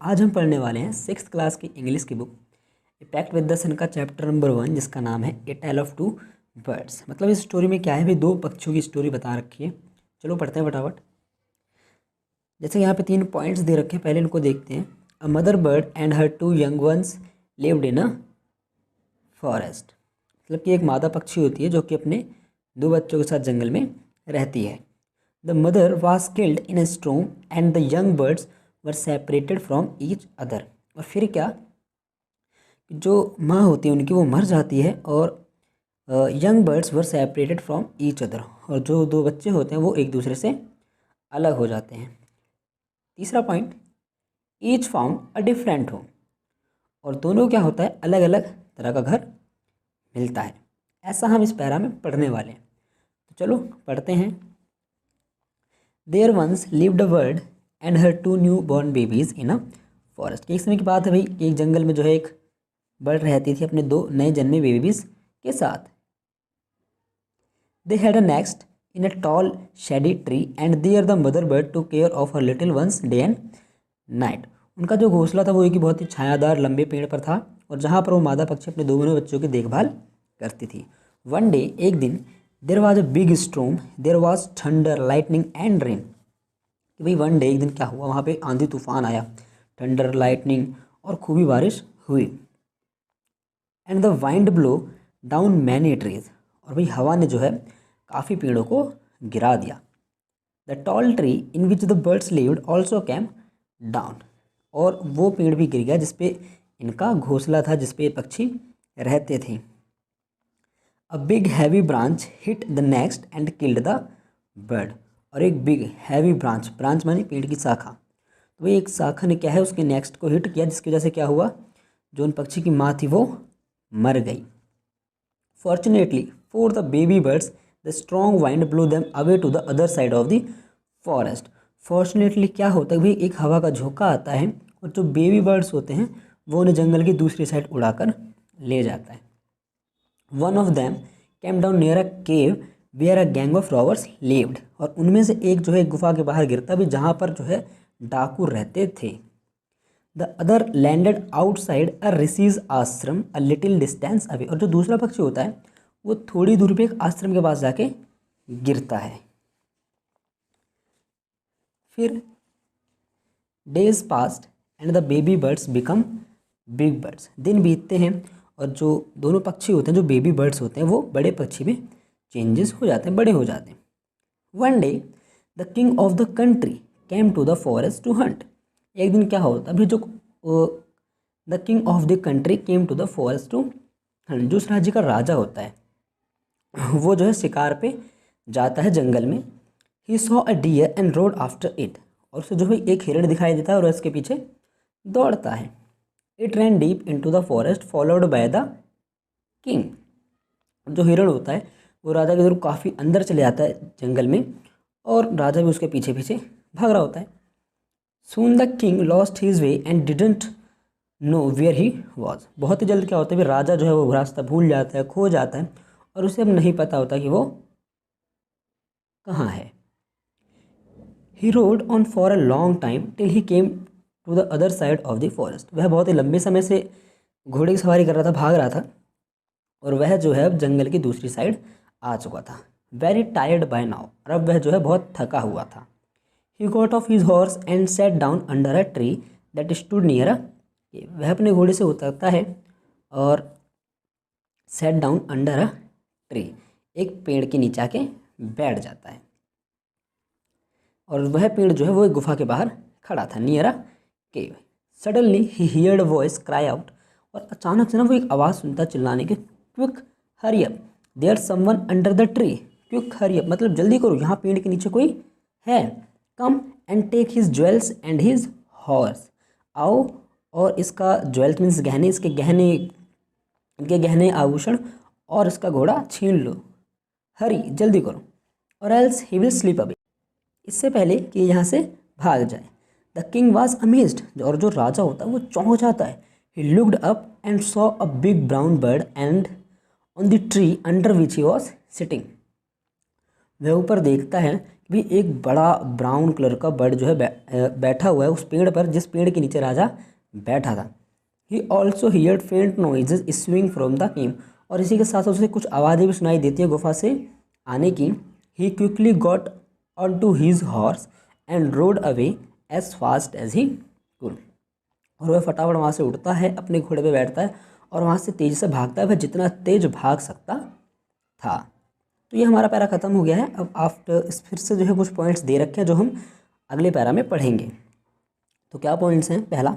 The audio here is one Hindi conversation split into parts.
आज हम पढ़ने वाले हैं 6th क्लास की इंग्लिश की book a pact with the sun का चैप्टर नंबर 1, जिसका नाम है a tale of two birds. मतलब इस स्टोरी में क्या है, भी दो पक्षियों की स्टोरी बता रखी है। चलो पढ़ते हैं फटाफट। जैसे यहाँ पे 3 पॉइंट्स दे रखे हैं, पहले इनको देखते हैं। A mother bird and her 2 young ones lived in a forest. मतलब कि एक मादा पक्षी होती है जो कि अपने 2 बच्चों के साथ जंगल में रहती है। The mother was killed in a storm and the young birds were separated from each other. और फिर क्या, जो माँ होती है उनकी वो मर जाती है और young birds were separated from each other, और जो 2 बच्चे होते हैं वो एक दूसरे से अलग हो जाते हैं। तीसरा point, each found a different home. और दोनों क्या होता है, अलग अलग तरह का घर मिलता है। ऐसा हम इस पैरा में पढ़ने वाले हैं। तो चलो पढ़ते हैं। There once lived a bird and her 2 new born babies in a forest. एक समय की बात है भाई, एक जंगल में जो है एक बर्ड रहती थी अपने 2 नए जन्मे बेबीज के साथ। They had a nest in a tall shady tree and there the mother bird to care of her little ones day and night. उनका जो घोंसला था वो एक बहुत ही छायादार लंबे पेड़ पर था, और जहाँ पर वो मादा पक्षी अपने 2 बच्चों की देखभाल करती थी। वन डे, एक दिन, there was a big storm, there was thunder lightning and rain. कि भाई वन डे, एक दिन क्या हुआ, वहाँ पे आंधी तूफान आया, थंडर लाइटनिंग और खूबी बारिश हुई। And the wind blow down many trees. और भाई हवा ने जो है काफ़ी पेड़ों को गिरा दिया। The tall tree in which the birds lived also came down. और वो पेड़ भी गिर गया जिसपे इनका घोंसला था, जिसपे पक्षी रहते थे। A big heavy branch hit the next and killed the bird. और एक बिग हैवी ब्रांच, ब्रांच मानी पेड़ की शाखा, तो भाई एक शाखा ने क्या है उसके नेक्स्ट को हिट किया, जिसकी वजह से क्या हुआ, जो उन पक्षी की माँ थी वो मर गई। Fortunately for the baby birds the strong wind blow them away to the other side of the forest. Fortunately क्या होता है भाई, एक हवा का झोंका आता है और जो बेबी बर्ड्स होते हैं वो उन्हें जंगल की दूसरी साइड उड़ाकर ले जाता है। One of them came down near a cave where a gang of robbers lived. और उनमें से एक जो है गुफा के बाहर गिरता भी, जहाँ पर जो है डाकू रहते थे। द अदर लैंडेड आउटसाइड अ ऋषिज आश्रम अ लिटिल डिस्टेंस अवे। और जो दूसरा पक्षी होता है वो थोड़ी दूरी पे एक आश्रम के पास जाके गिरता है। फिर days past and the baby birds become big birds. दिन बीतते हैं और जो दोनों पक्षी होते हैं, जो बेबी बर्ड्स होते हैं, वो बड़े पक्षी में चेंजेस हो जाते हैं, बड़े हो जाते हैं। One day the king of the country came to the forest to hunt. एक दिन क्या होता है, अभी जो the king of the country came to the forest to hunt, जो उस राज्य का राजा होता है वो जो है शिकार पे जाता है जंगल में। He saw a deer and rode after it. और उसे जो है एक हिरण दिखाई देता है और उसके पीछे दौड़ता है। It ran deep into the forest followed by the king. जो हिरण होता है वो राजा के जरूर काफ़ी अंदर चले जाता है जंगल में, और राजा भी उसके पीछे पीछे भाग रहा होता है। Soon the king lost his way and didn't know where he was. बहुत ही जल्द क्या होता है, फिर राजा जो है वो रास्ता भूल जाता है, खो जाता है, और उसे अब नहीं पता होता कि वो कहाँ है। He rode on for a long time till he came to the other side of the forest. वह बहुत ही लंबे समय से घोड़े की सवारी कर रहा था, भाग रहा था, और वह जो है अब जंगल की दूसरी साइड आ चुका था। Very tired by now. और अब वह जो है बहुत थका हुआ था। He got off his horse and set down under a tree that stood near a cave. वह अपने घोड़े से उतरता है और sat down under a tree, एक पेड़ के नीचे आके बैठ जाता है। और वह पेड़ जो है वो एक गुफा के बाहर खड़ा था, near a cave. Suddenly he heard voice cry out. और अचानक से ना वो एक आवाज़ सुनता चिल्लाने के, quick hurry up there someone under the tree. Quick hurry up मतलब जल्दी करो, यहाँ पेड़ के नीचे कोई है। Come and take his jewels and his horse. आओ और इसका ज्वेल्स मीन्स गहने, इसके गहने, इनके गहने आभूषण और इसका घोड़ा छीन लो। हरी जल्दी करो, और else he will sleep away, इससे पहले कि यहाँ से भाग जाए। The king was amazed. और जो राजा होता है वो चौंक जाता है। He looked up and saw a big brown bird and on the tree under which he was sitting. वह ऊपर देखता है भी एक बड़ा ब्राउन कलर का बर्ड जो है बैठा हुआ है उस पेड़ पर जिस पेड़ के नीचे राजा बैठा था। ही ऑल्सो हियर्ड फेंट noises issuing from the cave, और इसी के साथ साथ उसे कुछ आवाज़ें भी सुनाई देती है गुफा से आने की। He quickly got on to his horse and rode away as fast as he could, और वह फटाफट वहाँ से उड़ता है, अपने घोड़े पे बैठता है और वहाँ से तेज़ी से भागता है, वह जितना तेज भाग सकता था। तो ये हमारा पैरा ख़त्म हो गया है। अब आफ्टर फिर से जो है कुछ पॉइंट्स दे रखे हैं जो हम अगले पैरा में पढ़ेंगे। तो क्या पॉइंट्स हैं? पहला,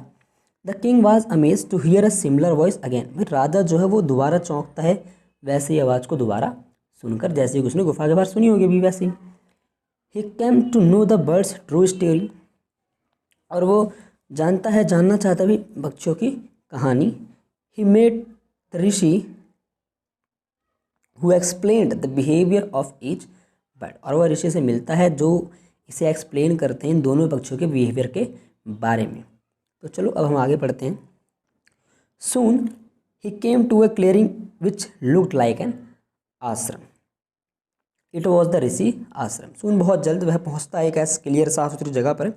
the king was amaze to hear a similar voice again. फिर राजा जो है वो दोबारा चौंकता है वैसे ही आवाज़ को दोबारा सुनकर, जैसे ही उसने गुफा के बाहर सुनी होगी भी वैसे ही। He came to know the birds true story, और वो जानना चाहता भी पक्षियों की कहानी। He met the rishi who explained the behaviour of each bird, और वह ऋषि से मिलता है जो इसे एक्सप्लेन करते हैं इन दोनों पक्षियों के बिहेवियर के बारे में। तो चलो अब हम आगे पढ़ते हैं। Soon he came to a clearing which looked like an ashram. It was the rishi ashram. Soon बहुत जल्द वह पहुंचता है एक ऐसे क्लियर साफ सुथरी जगह पर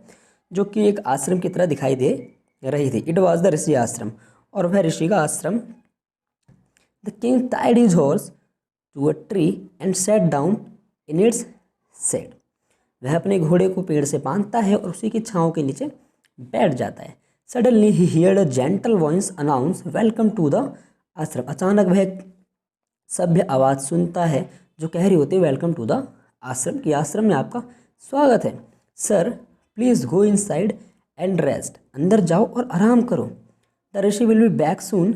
जो कि एक आश्रम की तरह दिखाई दे रही थी। इट वॉज द ऋषि आश्रम, और वह ऋषि का आश्रम। The king tied his horse to a tree and set down in its shade. वह अपने घोड़े को पेड़ से बांधता है और उसी की छाँव के नीचे बैठ जाता है। Suddenly he heard a gentle voice announce welcome to the ashram. अचानक वह एक सभ्य आवाज़ सुनता है जो कह रही होती है वेलकम टू द आश्रम, कि आश्रम में आपका स्वागत है। Sir please go inside and rest. अंदर जाओ और आराम करो। The Rishi will be back soon.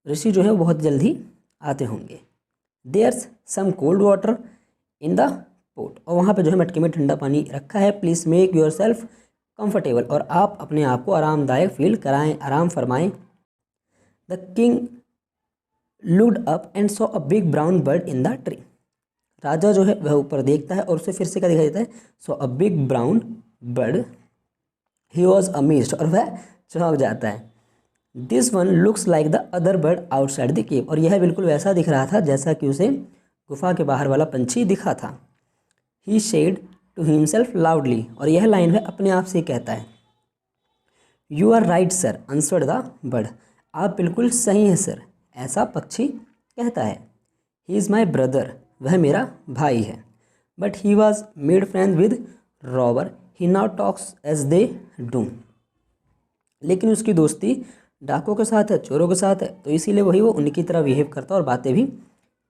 Rishi जो है बहुत जल्दी आते होंगे। There's some cold water in the pot, और वहाँ पे जो है मटके में ठंडा पानी रखा है। Please make yourself comfortable, और आप अपने आप को आरामदायक फील कराएं, आराम फरमाएं। The king looked up and saw a big brown bird in the tree. राजा जो है वह ऊपर देखता है और उसे फिर से क्या दिखाई देता है? Saw a big brown bird. He was amazed, और वह चौंक जाता है। This one looks like the other bird outside the cave, और यह बिल्कुल वैसा दिख रहा था जैसा कि उसे गुफा के बाहर वाला पंछी दिखा था। He said to himself loudly, और यह लाइन वह अपने आप से कहता है। You are right sir answered the bird. आप बिल्कुल सही हैं सर, ऐसा पक्षी कहता है। ही इज़ माई ब्रदर, वह मेरा भाई है। But he was made friend with robber, he now talks as they do. लेकिन उसकी दोस्ती डाकों के साथ है, चोरों के साथ है, तो इसीलिए वही वो उनकी तरह बिहेव करता है और बातें भी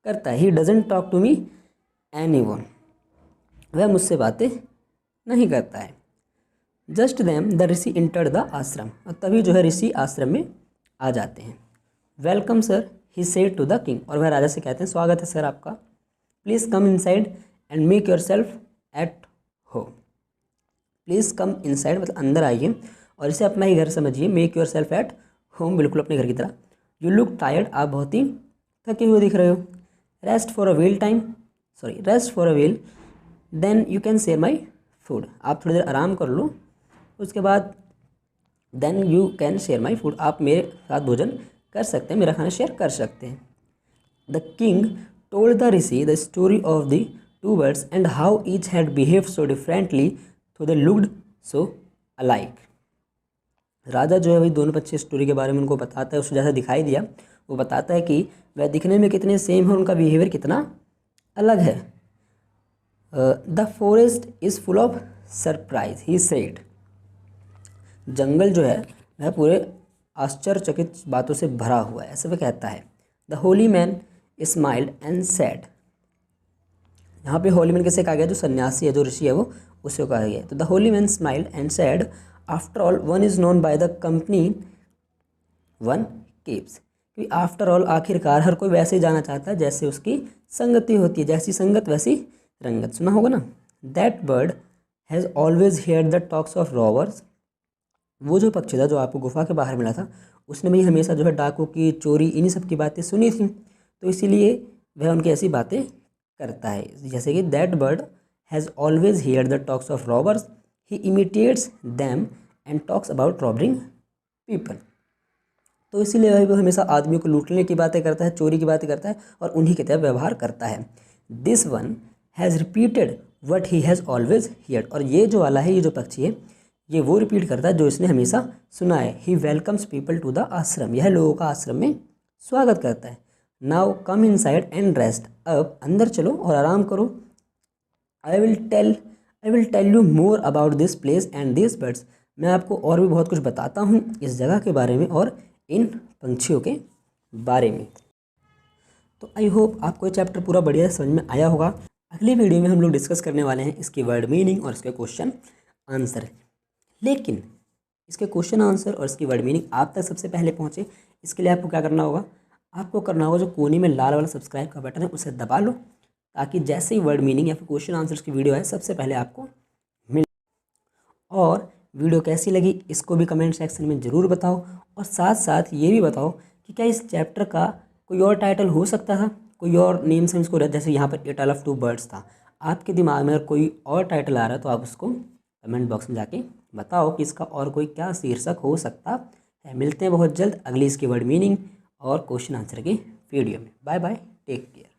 करता है। He doesn't talk to me any one, वह मुझसे बातें नहीं करता है। Just then the rishi entered the ashram, और तभी जो है ऋषि आश्रम में आ जाते हैं। Welcome sir he said to the king, और वह राजा से कहते हैं स्वागत है सर आपका। Please come inside and make your self at home. Please come inside मतलब अंदर आइए, और इसे अपना ही घर समझिए। Make your self at home, बिल्कुल अपने घर की तरह। यू लुक टायर्ड, आप बहुत ही थके हुए दिख रहे हो। Rest for a while time, sorry rest for a while then you can share my food. आप थोड़ी देर आराम कर लो, उसके बाद then you can share my food, आप मेरे साथ भोजन कर सकते हैं, मेरा खाना शेयर कर सकते हैं। The king told the Rishi the story of the two birds and how each had behaved so differently तो दे लुक्ड सो अलाइक। राजा जो है वही दोनों पक्षी स्टोरी के बारे में उनको बताता है, उसको जैसा दिखाई दिया वो बताता है कि वह दिखने में कितने सेम है, उनका बिहेवियर कितना अलग है। The forest is full of surprise he said. जंगल जो है वह पूरे आश्चर्यचकित बातों से भरा हुआ है, ऐसा वह कहता है। The Holi man smiled and sad. यहाँ पे होली मैन कैसे कहा गया? जो सन्यासी है, जो ऋषि है, वो उसे कहा गया। तो the Holi man smiled and sad after all one is known by the company one keeps. क्योंकि आफ्टर ऑल आखिरकार हर कोई वैसे ही जाना चाहता है जैसे उसकी संगति होती है, जैसी संगत वैसी रंगत, सुना होगा ना। That bird has always hair the talks of robbers. वो जो पक्षी था जो आपको गुफा के बाहर मिला था, उसने भी हमेशा जो है डाकू की, चोरी, इन्हीं सब की बातें सुनी थी, तो इसीलिए वह उनकी ऐसी बातें करता है। जैसे कि that bird has always hair the talks of robbers, he imitates them and talks about robbering people. तो इसीलिए वह हमेशा आदमियों को लूटने की बातें करता है, चोरी की बातें करता है और उन्हीं की तरह व्यवहार करता है। This one has repeated what he has always heard, और ये जो वाला है, ये जो पक्षी है, ये वो रिपीट करता है जो इसने हमेशा सुना है। He welcomes people to the ashram, यह लोगों का आश्रम में स्वागत करता है। Now come inside and rest, अब अंदर चलो और आराम करो। I will tell you more about this place and this birds, मैं आपको और भी बहुत कुछ बताता हूँ इस जगह के बारे में और इन पंछियों के बारे में। तो आई होप आपको ये चैप्टर पूरा बढ़िया समझ में आया होगा। अगली वीडियो में हम लोग डिस्कस करने वाले हैं इसकी वर्ड मीनिंग और इसके क्वेश्चन आंसर। लेकिन इसके क्वेश्चन आंसर और इसकी वर्ड मीनिंग आप तक सबसे पहले पहुँचे, इसके लिए आपको क्या करना होगा, आपको करना होगा जो कोने में लाल वाला सब्सक्राइब का बटन है उसे दबा लो, ताकि जैसे ही वर्ड मीनिंग या फिर क्वेश्चन आंसर्स की वीडियो है सबसे पहले आपको मिले। और वीडियो कैसी लगी इसको भी कमेंट सेक्शन में ज़रूर बताओ, और साथ साथ ये भी बताओ कि क्या इस चैप्टर का कोई और टाइटल हो सकता था, कोई और नेम से इसको, जैसे यहाँ पर ए टेल ऑफ टू बर्ड्स था, आपके दिमाग में अगर कोई और टाइटल आ रहा है तो आप उसको कमेंट बॉक्स में जाके बताओ कि इसका और कोई क्या शीर्षक हो सकता है। मिलते हैं बहुत जल्द अगली इसकी वर्ड मीनिंग और क्वेश्चन आंसर की वीडियो में। Bye bye, take care.